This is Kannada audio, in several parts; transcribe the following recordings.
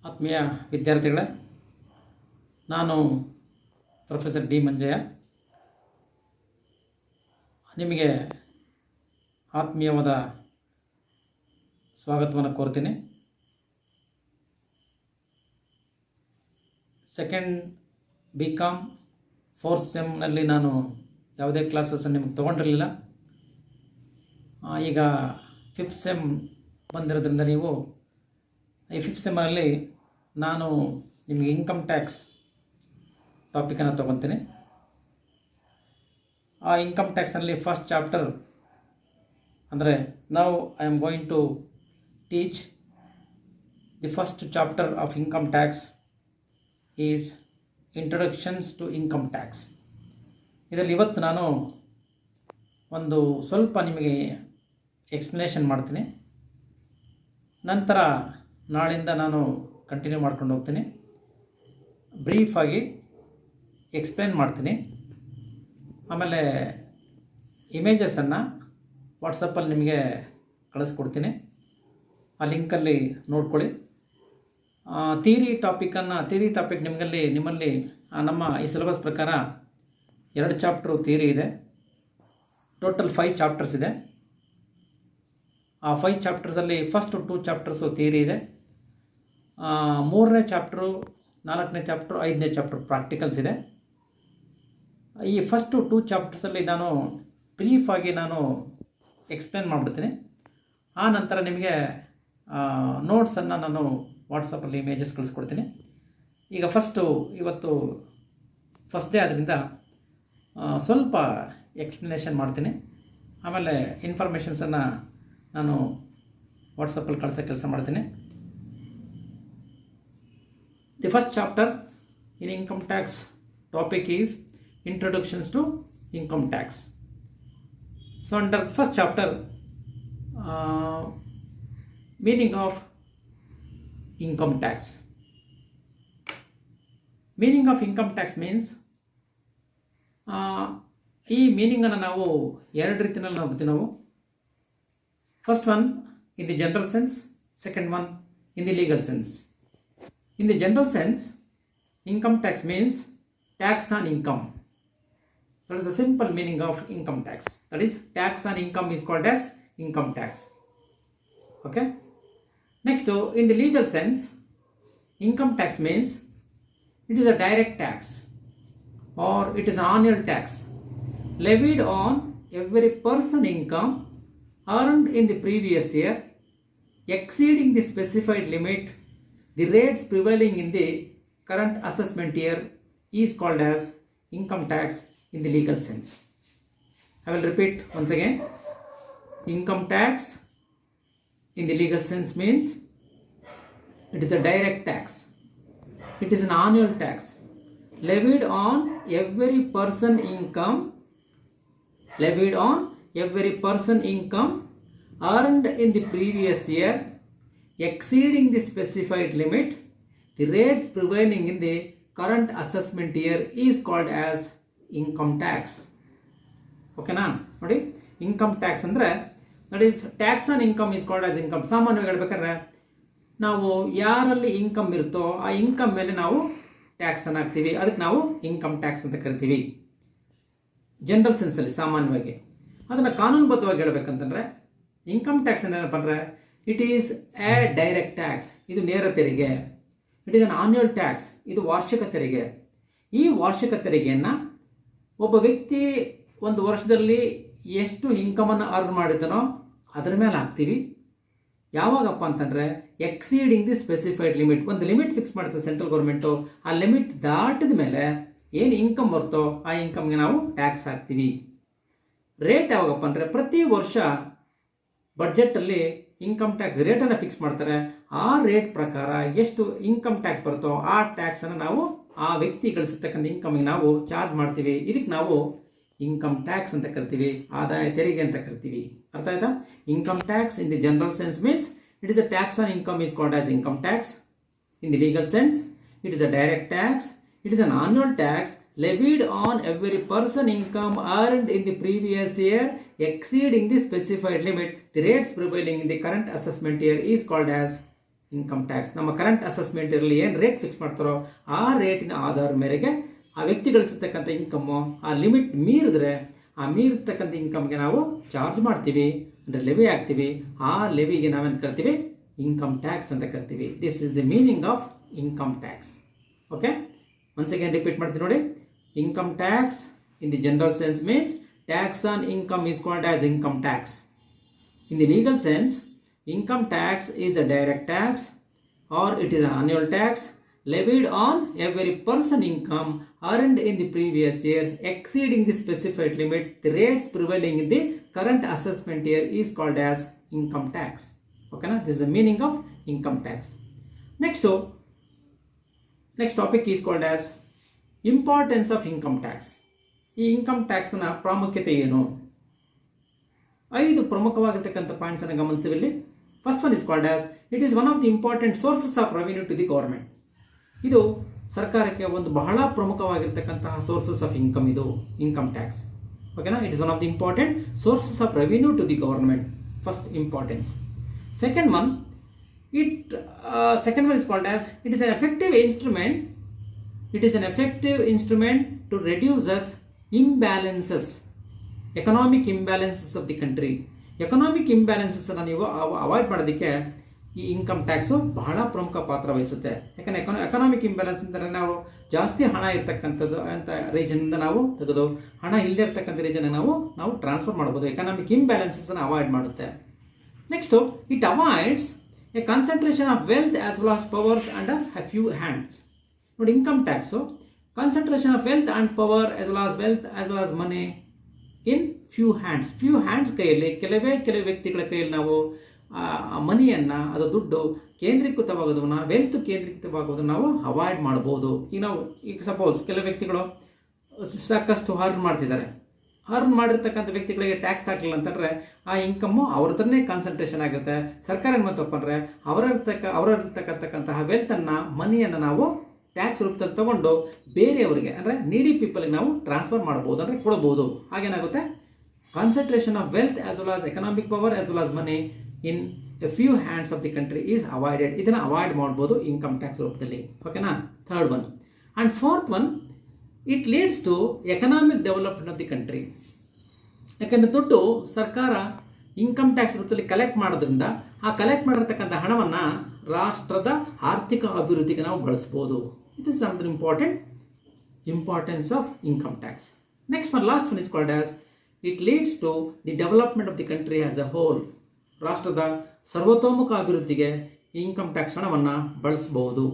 ಆತ್ಮೀಯ ವಿದ್ಯಾರ್ಥಿಗಳೇ, ನಾನು ಪ್ರೊಫೆಸರ್ ಡಿ ಮಂಜಯ್ಯ ನಿಮಗೆ ಆತ್ಮೀಯವಾದ ಸ್ವಾಗತವನ್ನು ಕೋರ್ತೀನಿ. ಸೆಕೆಂಡ್ BCom 4th ಸೆಮ್ನಲ್ಲಿ ನಾನು ಯಾವುದೇ ಕ್ಲಾಸಸ್ಸನ್ನು ನಿಮಗೆ ತೊಗೊಂಡಿರಲಿಲ್ಲ. ಈಗ 5th ಸೆಮ್ ಬಂದಿರೋದ್ರಿಂದ ನೀವು ಈ 5th ಸೆಮ್ಮಲ್ಲಿ ನಾನು ನಿಮಗೆ ಇನ್ಕಮ್ ಟ್ಯಾಕ್ಸ್ ಟಾಪಿಕನ್ನು ತೊಗೊತೀನಿ. ಆ ಇನ್ಕಮ್ ಟ್ಯಾಕ್ಸ್ನಲ್ಲಿ ಫಸ್ಟ್ ಚಾಪ್ಟರ್ ಅಂದರೆ now I am going to teach the first chapter of income tax is introductions to income tax. ಇದರಲ್ಲಿ ಇವತ್ತು ನಾನು ಒಂದು ಸ್ವಲ್ಪ ನಿಮಗೆ ಎಕ್ಸ್ಪ್ಲನೇಷನ್ ಮಾಡ್ತೀನಿ. ನಂತರ ನಾಳಿಂದ ನಾನು ಕಂಟಿನ್ಯೂ ಮಾಡ್ಕೊಂಡು ಹೋಗ್ತೀನಿ. ಬ್ರೀಫಾಗಿ ಎಕ್ಸ್ಪ್ಲೇನ್ ಮಾಡ್ತೀನಿ. ಆಮೇಲೆ ಇಮೇಜಸನ್ನು ವಾಟ್ಸಪ್ಪಲ್ಲಿ ನಿಮಗೆ ಕಳಿಸ್ಕೊಡ್ತೀನಿ. ಆ ಲಿಂಕಲ್ಲಿ ನೋಡ್ಕೊಳ್ಳಿ. ಥಿಯರಿ ಟಾಪಿಕ್ ನಿಮ್ಮಲ್ಲಿ ನಮ್ಮ ಈ ಸಿಲೆಬಸ್ ಪ್ರಕಾರ 2 ಚಾಪ್ಟ್ರು ಥಿಯರಿ ಇದೆ. ಟೋಟಲ್ 5 ಚಾಪ್ಟರ್ಸ್ ಇದೆ. ಆ 5 ಚಾಪ್ಟರ್ಸಲ್ಲಿ ಫಸ್ಟ್ 2 ಚಾಪ್ಟರ್ಸು ಥಿಯರಿ ಇದೆ. 3ನೇ ಚಾಪ್ಟ್ರು, 4ನೇ ಚಾಪ್ಟ್ರು, 5ನೇ ಚಾಪ್ಟರ್ ಪ್ರಾಕ್ಟಿಕಲ್ಸ್ ಇದೆ. ಈ ಫಸ್ಟ್ 2 ಚಾಪ್ಟರ್ಸಲ್ಲಿ ನಾನು ಬ್ರೀಫಾಗಿ ಎಕ್ಸ್ಪ್ಲೇನ್ ಮಾಡಿಬಿಡ್ತೀನಿ. ಆ ನಂತರ ನಿಮಗೆ ನೋಟ್ಸನ್ನು ನಾನು ವಾಟ್ಸಪ್ಪಲ್ಲಿ ಇಮೇಜಸ್ ಕಳಿಸ್ಕೊಡ್ತೀನಿ. ಈಗ ಇವತ್ತು ಫಸ್ಟ್ ಡೇ ಆದ್ದರಿಂದ ಸ್ವಲ್ಪ ಎಕ್ಸ್ಪ್ಲನೇಷನ್ ಮಾಡ್ತೀನಿ. ಆಮೇಲೆ ಇನ್ಫಾರ್ಮೇಷನ್ಸನ್ನು ನಾನು ವಾಟ್ಸಪ್ಪಲ್ಲಿ ಕಳಿಸೋ ಕೆಲಸ ಮಾಡ್ತೀನಿ. The first chapter in income tax topic is introductions to income tax. So under first chapter, meaning of income tax. Meaning of income tax means ಈ ಮೀನಿಂಗನ್ನು ನಾವು 2 ರೀತಿಯಲ್ಲಿ ನೋಡ್ತೀವಿ. First one in the general sense, second one in the legal sense. In the general sense, income tax means tax on income. That is the simple meaning of income tax. That is, tax on income is called as income tax. Okay. Next, in the legal sense, income tax means it is a direct tax or it is an annual tax levied on every person income earned in the previous year exceeding the specified limit. The rates prevailing in the current assessment year is called as income tax in the legal sense. I will repeat once again. Income tax in the legal sense means it is a direct tax. It is an annual tax levied on every person income earned in the previous year exceeding the specified limit. The rates prevailing in the current assessment year is called as income tax. Okay na? ನೋಡಿ, income tax ಅಂದರೆ that is tax on income is called as income. ಸಾಮಾನ್ಯವಾಗಿ ಹೇಳ್ಬೇಕಾದ್ರೆ ನಾವು ಯಾರಲ್ಲಿ ಇನ್ಕಮ್ ಇರುತ್ತೋ ಆ ಇನ್ಕಮ್ ಮೇಲೆ ನಾವು ಟ್ಯಾಕ್ಸನ್ನು ಹಾಕ್ತೀವಿ. ಅದಕ್ಕೆ ನಾವು ಇನ್ಕಮ್ ಟ್ಯಾಕ್ಸ್ ಅಂತ ಕರಿತೀವಿ ಜನರಲ್ ಸೆನ್ಸಲ್ಲಿ. ಸಾಮಾನ್ಯವಾಗಿ ಅದನ್ನು ಕಾನೂನುಬದ್ಧವಾಗಿ ಹೇಳ್ಬೇಕಂತಂದರೆ ಇನ್ಕಮ್ ಟ್ಯಾಕ್ಸ್ ಏನಪ್ಪ ಅಂದರೆ it is A direct tax. ಇದು ನೇರ ತೆರಿಗೆ. It is an annual tax. ಇದು ವಾರ್ಷಿಕ ತೆರಿಗೆ. ಈ ವಾರ್ಷಿಕ ತೆರಿಗೆಯನ್ನು ಒಬ್ಬ ವ್ಯಕ್ತಿ ಒಂದು ವರ್ಷದಲ್ಲಿ ಎಷ್ಟು ಇನ್ಕಮನ್ನು ಅರ್ನ್ ಮಾಡಿದನೋ ಅದರ ಮೇಲೆ ಹಾಕ್ತೀವಿ. ಯಾವಾಗಪ್ಪ ಅಂತಂದರೆ ಎಕ್ಸೀಡಿಂಗ್ ದಿ ಸ್ಪೆಸಿಫೈಡ್ ಲಿಮಿಟ್. ಒಂದು ಲಿಮಿಟ್ ಫಿಕ್ಸ್ ಮಾಡುತ್ತೆ ಸೆಂಟ್ರಲ್ ಗೌರ್ಮೆಂಟು. ಆ ಲಿಮಿಟ್ ದಾಟಿದ ಮೇಲೆ ಏನು ಇನ್ಕಮ್ ಬರ್ತೋ ಆ ಇನ್ಕಮ್ಗೆ ನಾವು ಟ್ಯಾಕ್ಸ್ ಹಾಕ್ತೀವಿ. ರೇಟ್ ಯಾವಾಗಪ್ಪ ಅಂದರೆ ಪ್ರತಿ ವರ್ಷ ಬಡ್ಜೆಟಲ್ಲಿ ಇನ್ಕಮ್ ಟ್ಯಾಕ್ಸ್ ರೇಟನ್ನು ಫಿಕ್ಸ್ ಮಾಡ್ತಾರೆ. ಆ ರೇಟ್ ಪ್ರಕಾರ ಎಷ್ಟು ಇನ್ಕಮ್ ಟ್ಯಾಕ್ಸ್ ಬರುತ್ತೋ ಆ ಟ್ಯಾಕ್ಸನ್ನು ನಾವು ಆ ವ್ಯಕ್ತಿ ಗಳಿಸಿರ್ತಕ್ಕಂಥ ಇನ್ಕಮಿಗೆ ನಾವು ಚಾರ್ಜ್ ಮಾಡ್ತೀವಿ. ಇದಕ್ಕೆ ನಾವು ಇನ್ಕಮ್ ಟ್ಯಾಕ್ಸ್ ಅಂತ ಕರಿತೀವಿ, ಆದಾಯ ತೆರಿಗೆ ಅಂತ ಕರಿತೀವಿ. ಅರ್ಥ ಆಯ್ತಾ? Income tax in the general sense means it is a tax on income is called as income tax. In the legal sense, it is a direct tax. It is an annual tax levied on every person income earned in the previous year exceeding the specified limit, the rates prevailing in the current assessment year is called as income tax. ನಮ್ಮ ಕರೆಂಟ್ ಅಸೆಸ್ಮೆಂಟ್ ಇರಲಿ ಏನು ರೇಟ್ ಫಿಕ್ಸ್ ಮಾಡ್ತಾರೋ ಆ ರೇಟಿನ ಆಧಾರದ ಮೇರೆಗೆ ಆ ವ್ಯಕ್ತಿ ಗಳಿಸತಕ್ಕಂಥ ಇನ್ಕಮ್ಮು ಆ ಲಿಮಿಟ್ ಮೀರಿದ್ರೆ ಆ ಮೀರಿರ್ತಕ್ಕಂಥ ಇನ್ಕಮ್ಗೆ ನಾವು ಚಾರ್ಜ್ ಮಾಡ್ತೀವಿ, ಅಂದರೆ ಲೆವಿ ಹಾಕ್ತೀವಿ. ಆ ಲೆವಿಗೆ ನಾವೇನು ಕರಿತೀವಿ? ಇನ್ಕಮ್ ಟ್ಯಾಕ್ಸ್ ಅಂತ ಕರಿತೀವಿ. This is the meaning of income tax. Okay, once again repeat ಮಾಡ್ತೀನಿ ನೋಡಿ. Income tax in the general sense means tax on income is called as income tax. In the legal sense, income tax is a direct tax or it is an annual tax levied on every person income earned in the previous year exceeding the specified limit. The rates prevailing in the current assessment year is called as income tax. Okay, na? This is the meaning of income tax. Next topic is called as importance of income tax. ಈ ಇನ್ಕಮ್ ಟ್ಯಾಕ್ಸ್ನ ಪ್ರಾಮುಖ್ಯತೆ ಏನು? 5 ಪ್ರಮುಖವಾಗಿರ್ತಕ್ಕಂಥ ಪಾಯಿಂಟ್ಸ್ ಅನ್ನು ಗಮನಿಸಿದಲ್ಲಿ. First one is called as it is one of the important sources of revenue to the government. ಇದು ಸರ್ಕಾರಕ್ಕೆ ಒಂದು ಬಹಳ ಪ್ರಮುಖವಾಗಿರ್ತಕ್ಕಂತಹ ಸೋರ್ಸಸ್ ಆಫ್ ಇನ್ಕಮ್. ಇದು ಇನ್ಕಮ್ ಟ್ಯಾಕ್ಸ್. ಓಕೆನಾ? It is one of the important sources of revenue to the government. First importance. Second one is called as it is an effective instrument. It is an effective instrument to reduce imbalances, economic imbalances of the country. Economic imbalances ಅನ್ನು ನೀವು ಅವಾಯ್ಡ್ ಮಾಡೋದಕ್ಕೆ ಈ ಇನ್ಕಮ್ ಟ್ಯಾಕ್ಸು ಬಹಳ ಪ್ರಮುಖ ಪಾತ್ರ ವಹಿಸುತ್ತೆ. ಯಾಕಂದರೆ ಎಕನಾಮಿಕ್ ಇಂಬ್ಯಾಲೆನ್ಸ್ ಅಂದರೆ ನಾವು ಜಾಸ್ತಿ ಹಣ ಇರ್ತಕ್ಕಂಥದ್ದು ಅಂತ ರೀಜನಿಂದ ನಾವು ತೆಗೆದು ಹಣ ಇಲ್ಲದೆ ಇರ್ತಕ್ಕಂಥ ರೀಜನ್ ನಾವು ಟ್ರಾನ್ಸ್ಫರ್ ಮಾಡ್ಬೋದು. ಎಕನಾಮಿಕ್ ಇಂಬ್ಯಾಲೆನ್ಸಸ್ ಅನ್ನು ಅವಾಯ್ಡ್ ಮಾಡುತ್ತೆ. Next it avoids a concentration of wealth as well as powers under a few hands. ನೋಡಿ, income tax concentration of wealth and power as well as money in few hands ಕೈಯಲ್ಲಿ ಕೆಲವು ವ್ಯಕ್ತಿಗಳ ಕೈಯಲ್ಲಿ ನಾವು ಮನಿಯನ್ನು, ಅದು ದುಡ್ಡು ಕೇಂದ್ರೀಕೃತವಾಗೋದನ್ನ, ವೆಲ್ತ್ ಕೇಂದ್ರೀಕೃತವಾಗೋದನ್ನು ನಾವು ಅವಾಯ್ಡ್ ಮಾಡ್ಬೋದು. ಈಗ ಸಪೋಸ್ ಕೆಲವು ವ್ಯಕ್ತಿಗಳು ಸಾಕಷ್ಟು ಅರ್ನ್ ಮಾಡ್ತಿದ್ದಾರೆ. ಅರ್ನ್ ಮಾಡಿರ್ತಕ್ಕಂಥ ವ್ಯಕ್ತಿಗಳಿಗೆ ಟ್ಯಾಕ್ಸ್ ಹಾಕಲಿಲ್ಲ ಅಂತಂದರೆ ಆ ಇನ್ಕಮ್ಮು ಅವ್ರ ಹತ್ರನೇ ಕಾನ್ಸಂಟ್ರೇಷನ್ ಆಗುತ್ತೆ. ಸರ್ಕಾರ ಏನು ಮಾಡ್ತಪ್ಪ ಅಂದರೆ ಅವರಲ್ಲಿರ್ತಕ್ಕಂತಹ ವೆಲ್ತನ್ನು, ಮನಿಯನ್ನು ನಾವು ಟ್ಯಾಕ್ಸ್ ರೂಪದಲ್ಲಿ ತಗೊಂಡು ಬೇರೆಯವರಿಗೆ, ಅಂದರೆ ನೀಡಿ ಪೀಪಲ್ಗೆ ನಾವು ಟ್ರಾನ್ಸ್ಫರ್ ಮಾಡ್ಬೋದು, ಅಂದರೆ ಕೊಡ್ಬೋದು. ಹಾಗೇನಾಗುತ್ತೆ? Concentration of wealth as well as economic power as well as money in a few hands of the country is avoided. ಇದನ್ನು ಅವಾಯ್ಡ್ ಮಾಡ್ಬೋದು ಇನ್ಕಮ್ ಟ್ಯಾಕ್ಸ್ ರೂಪದಲ್ಲಿ. ಓಕೆನಾ? Third one. And fourth one, it leads to economic development of the country. ಯಾಕಂದರೆ ದುಡ್ಡು ಸರ್ಕಾರ ಇನ್ಕಮ್ ಟ್ಯಾಕ್ಸ್ ರೂಪದಲ್ಲಿ ಕಲೆಕ್ಟ್ ಮಾಡೋದ್ರಿಂದ ಆ ಕಲೆಕ್ಟ್ ಮಾಡಿರ್ತಕ್ಕಂಥ ಹಣವನ್ನು ರಾಷ್ಟ್ರದ ಆರ್ಥಿಕ ಅಭಿವೃದ್ಧಿಗೆ ನಾವು ಬಳಸ್ಬೋದು. It is another importance of income tax. Next one, last one is called as it leads to the development of the country as a whole. ರಾಷ್ಟ್ರದ ಸರ್ವತೋಮುಖ ಅಭಿವೃದ್ಧಿಗೆ ಇನ್ಕಮ್ ಟ್ಯಾಕ್ಸ್ ಹಣವನ್ನು ಬಳಸಬಹುದು.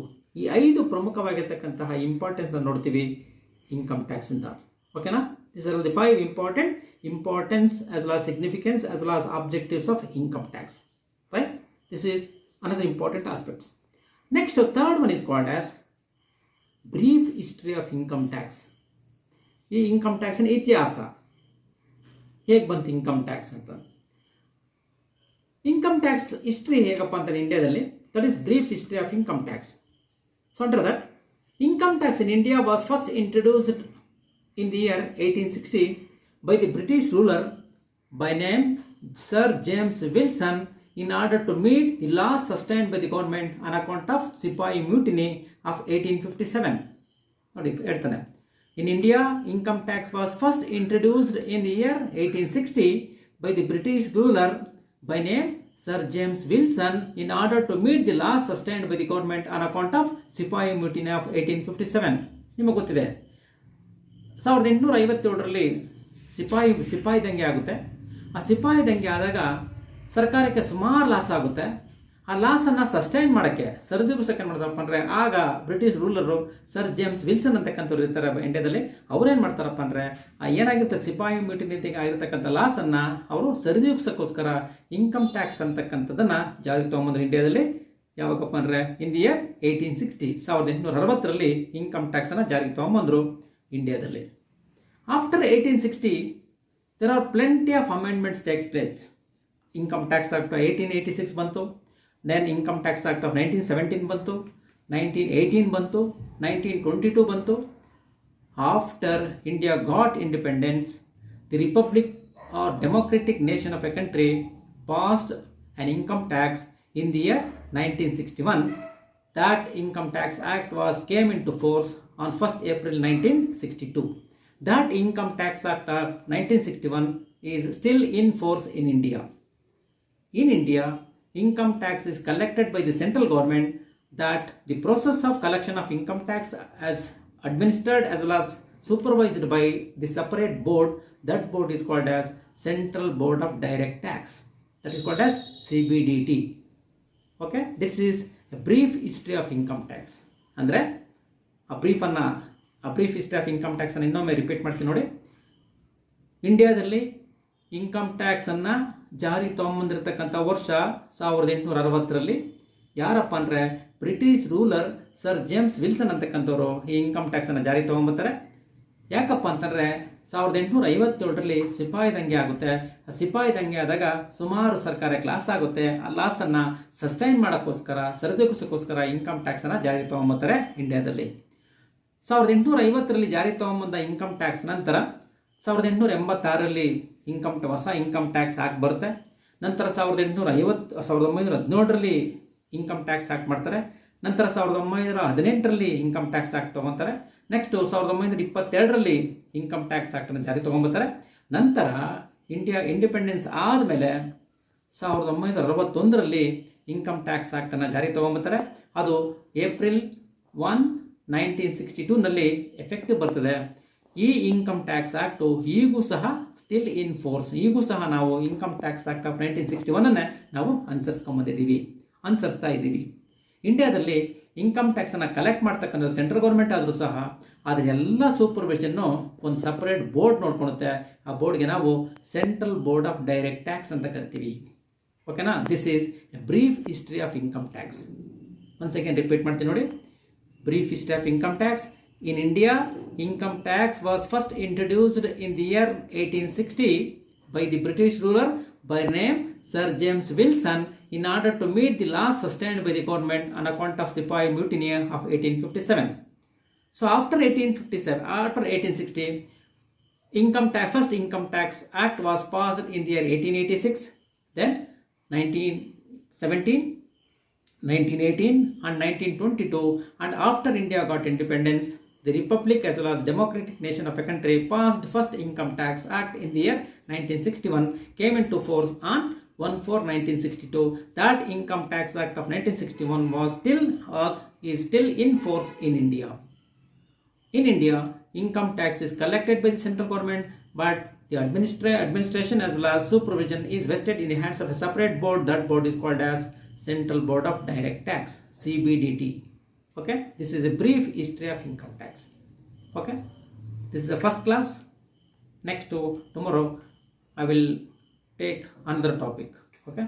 ಈ 5 ಪ್ರಮುಖವಾಗಿರ್ತಕ್ಕಂತಹ ಇಂಪಾರ್ಟೆನ್ಸ್ ನೋಡ್ತೀವಿ ಇನ್ಕಮ್ ಟ್ಯಾಕ್ಸ್ ಅಂತ. ಓಕೆನಾ? These are the 5 importance as well as significance as well as objectives of income tax. Right? This is another important aspects. Next, the third one is called as brief history of income tax. ಈ ಇನ್ಕಮ್ ಟ್ಯಾಕ್ಸಿನ ಇತಿಹಾಸ, ಹೇಗೆ ಬಂತು ಇನ್ಕಮ್ ಟ್ಯಾಕ್ಸ್ ಅಂತ. ಇನ್ಕಮ್ ಟ್ಯಾಕ್ಸ್ ಹಿಸ್ಟ್ರಿ ಹೇಗಪ್ಪ ಅಂತ ಇಂಡಿಯಾದಲ್ಲಿ, that is brief history of income tax. So under that, income tax in India was first introduced in the year 1860 by the British ruler by name Sir James Wilson in order to meet the loss sustained by the government on account of Sipahi Mutiny of 1857. ನೋಡಿ ಹೇಳ್ತಾನೆ, in India income tax was first introduced in the year 1860 by the British ruler by name Sir James Wilson in order to meet the loss sustained by the government on account of Sipahi Mutiny of 1857. ನಿಮಗೆ ಗೊತ್ತಿದೆ, 1857ರಲ್ಲಿ ಸಿಪಾಯಿ ದಂಗೆ ಆಗುತ್ತೆ. ಆ ಸಿಪಾಯಿ ದಂಗೆ ಆದಾಗ ಸರ್ಕಾರಕ್ಕೆ ಸುಮಾರು ಲಾಸ್ ಆಗುತ್ತೆ. ಆ ಲಾಸನ್ನು ಸಸ್ಟೈನ್ ಮಾಡೋಕ್ಕೆ, ಸರಿದೂಗಿಸೋಕೆ ಮಾಡ್ತಾರಪ್ಪ ಅಂದರೆ ಆಗ ಬ್ರಿಟಿಷ್ ರೂಲರು ಸರ್ ಜೇಮ್ಸ್ ವಿಲ್ಸನ್ ಅಂತಕ್ಕಂಥವ್ರು ಇರ್ತಾರೆ ಇಂಡಿಯಾದಲ್ಲಿ. ಅವ್ರೇನು ಮಾಡ್ತಾರಪ್ಪ ಅಂದರೆ ಏನಾಗಿರುತ್ತೆ, ಸಿಪಾಯಿ ಮ್ಯೂಟಿನಿಗೆ ಆಗಿರ್ತಕ್ಕಂಥ ಲಾಸನ್ನು ಅವರು ಸರಿದೂಗಿಸೋಕ್ಕೋಸ್ಕರ ಇನ್ಕಮ್ ಟ್ಯಾಕ್ಸ್ ಅಂತಕ್ಕಂಥದ್ದನ್ನು ಜಾರಿಗೆ ತೊಗೊಂಬಂದ್ರೆ ಇಂಡಿಯಾದಲ್ಲಿ. ಯಾವಾಗಪ್ಪ ಅಂದರೆ ಇನ್ ದಿ ಇಯರ್ 1860, 1860ರಲ್ಲಿ ಇನ್ಕಮ್ ಟ್ಯಾಕ್ಸನ್ನು ಜಾರಿಗೆ ತೊಗೊಂಬಂದರು ಇಂಡಿಯಾದಲ್ಲಿ. After 1860 there are plenty of amendments takes place. Income Tax Act of 1886 ಬಂತು, then Income Tax Act of 1917 ಬಂತು, 1918 ಬಂತು, 1922 ಬಂತು. after India got independence, the Republic or democratic nation of a country passed an income tax in the year 1961. That income tax act came into force on 1st April 1962. That income tax act of 1961 is still in force in India. In India, income tax is collected by the central government. That the process of collection of income tax as administered as well as supervised by the separate board. That board is called as Central Board of Direct Tax. That is called as CBDT. Okay, this is a brief history of income tax. Andre a brief history of income tax ಅನ್ನು ಇನ್ನೊಮ್ಮೆ ರಿಪೀಟ್ ಮಾಡ್ತೀನಿ ನೋಡಿ. ಇಂಡಿಯಾದಲ್ಲಿ ಇನ್ಕಮ್ ಟ್ಯಾಕ್ಸ್ ಅನ್ನ ಜಾರಿ ತಗೊಂಬಂದಿರತಕ್ಕಂಥ ವರ್ಷ 1860ರಲ್ಲಿ. ಯಾರಪ್ಪ ಅಂದರೆ British ruler sir James Wilson ಅಂತಕ್ಕಂಥವ್ರು ಈ ಇನ್ಕಮ್ ಟ್ಯಾಕ್ಸ್ ಅನ್ನು ಜಾರಿ ತಗೊಂಬರ್ತಾರೆ. ಯಾಕಪ್ಪ ಅಂತಂದರೆ 1857ರಲ್ಲಿ ಸಿಪಾಯಿ ದಂಗೆ ಆಗುತ್ತೆ. ಆ ಸಿಪಾಯಿ ದಂಗೆ ಆದಾಗ ಸುಮಾರು ಸರ್ಕಾರಕ್ಕೆ ಲಾಸ್ ಆಗುತ್ತೆ. ಆ ಲಾಸನ್ನು ಸಸ್ಟೈನ್ ಮಾಡೋಕ್ಕೋಸ್ಕರ ಸರಿದೂಗಿಸೋಕ್ಕೋಸ್ಕರ ಇನ್ಕಮ್ ಟ್ಯಾಕ್ಸನ್ನು ಜಾರಿ ತೊಗೊಂಬರ್ತಾರೆ ಇಂಡಿಯಾದಲ್ಲಿ. 1850ರಲ್ಲಿ ಜಾರಿ ತೊಗೊಂಬಂದ ಇನ್ಕಮ್ ಟ್ಯಾಕ್ಸ್ ನಂತರ 1886ರಲ್ಲಿ ಹೊಸ ಇನ್ಕಮ್ ಟ್ಯಾಕ್ಸ್ ಆಕ್ಟ್ ಬರುತ್ತೆ. ನಂತರ 1917ರಲ್ಲಿ ಇನ್ಕಮ್ ಟ್ಯಾಕ್ಸ್ ಆಕ್ಟ್ ಮಾಡ್ತಾರೆ. ನಂತರ 1918ರಲ್ಲಿ ಇನ್ಕಮ್ ಟ್ಯಾಕ್ಸ್ ಆಕ್ಟ್ ತೊಗೊತಾರೆ. ನೆಕ್ಸ್ಟು 1922ರಲ್ಲಿ ಇನ್ಕಮ್ ಟ್ಯಾಕ್ಸ್ ಆಕ್ಟನ್ನು ಜಾರಿ ತೊಗೊಂಬರ್ತಾರೆ. ನಂತರ ಇಂಡಿಯಾ ಇಂಡಿಪೆಂಡೆನ್ಸ್ ಆದಮೇಲೆ 1961ರಲ್ಲಿ ಇನ್ಕಮ್ ಟ್ಯಾಕ್ಸ್ ಆಕ್ಟನ್ನು ಜಾರಿ ತೊಗೊಂಬರ್ತಾರೆ. ಅದು ಏಪ್ರಿಲ್ 1, 1962ನಲ್ಲಿ ಎಫೆಕ್ಟಿವ್ ಬರ್ತದೆ. ಈ ಇನ್ಕಮ್ ಟ್ಯಾಕ್ಸ್ ಆಕ್ಟು ಈಗೂ ಸಹ ಸ್ಟಿಲ್ ಇನ್ ಫೋರ್ಸ್. ಈಗೂ ಸಹ ನಾವು ಇನ್ಕಮ್ ಟ್ಯಾಕ್ಸ್ ಆಕ್ಟ್ ಆಫ್ 1961 ನಾವು ಅನುಸರಿಸ್ತಾ ಇದ್ದೀವಿ. ಇಂಡಿಯಾದಲ್ಲಿ ಇನ್ಕಮ್ ಟ್ಯಾಕ್ಸನ್ನು ಕಲೆಕ್ಟ್ ಮಾಡ್ತಕ್ಕಂಥ ಸೆಂಟ್ರಲ್ ಗೌರ್ಮೆಂಟ್ ಆದರೂ ಸಹ ಅದರ ಎಲ್ಲ ಸೂಪರ್ವಿಷನ್ನು ಒಂದು ಸಪ್ರೇಟ್ ಬೋರ್ಡ್ ನೋಡ್ಕೊಳುತ್ತೆ. ಆ ಬೋರ್ಡ್ಗೆ ನಾವು central board of direct tax ಅಂತ ಕರಿತೀವಿ. ಓಕೆನಾ? This is A brief history of income tax. Once again repeat ಮಾಡ್ತೀನಿ ನೋಡಿ. Brief history of income tax. In India, income tax was first introduced in the year 1860 by the British ruler by name Sir James Wilson in order to meet the loss sustained by the government on account of Sepoy Mutiny of 1857. So after 1860, first income tax act was passed in the year 1886, then 1917, 1918 and 1922, and after India got independence, the Republic as well as democratic nation of a country passed first income tax act in the year 1961, came into force on 1/4/1962. That income tax act of 1961 is still in force in India. In India, income tax is collected by the central government, but the administration as well as supervision is vested in the hands of a separate board. That board is called as Central Board of Direct Tax, CBDT. Okay, this is a brief history of income tax. Okay, this is the first class. Tomorrow I will take another topic. Okay.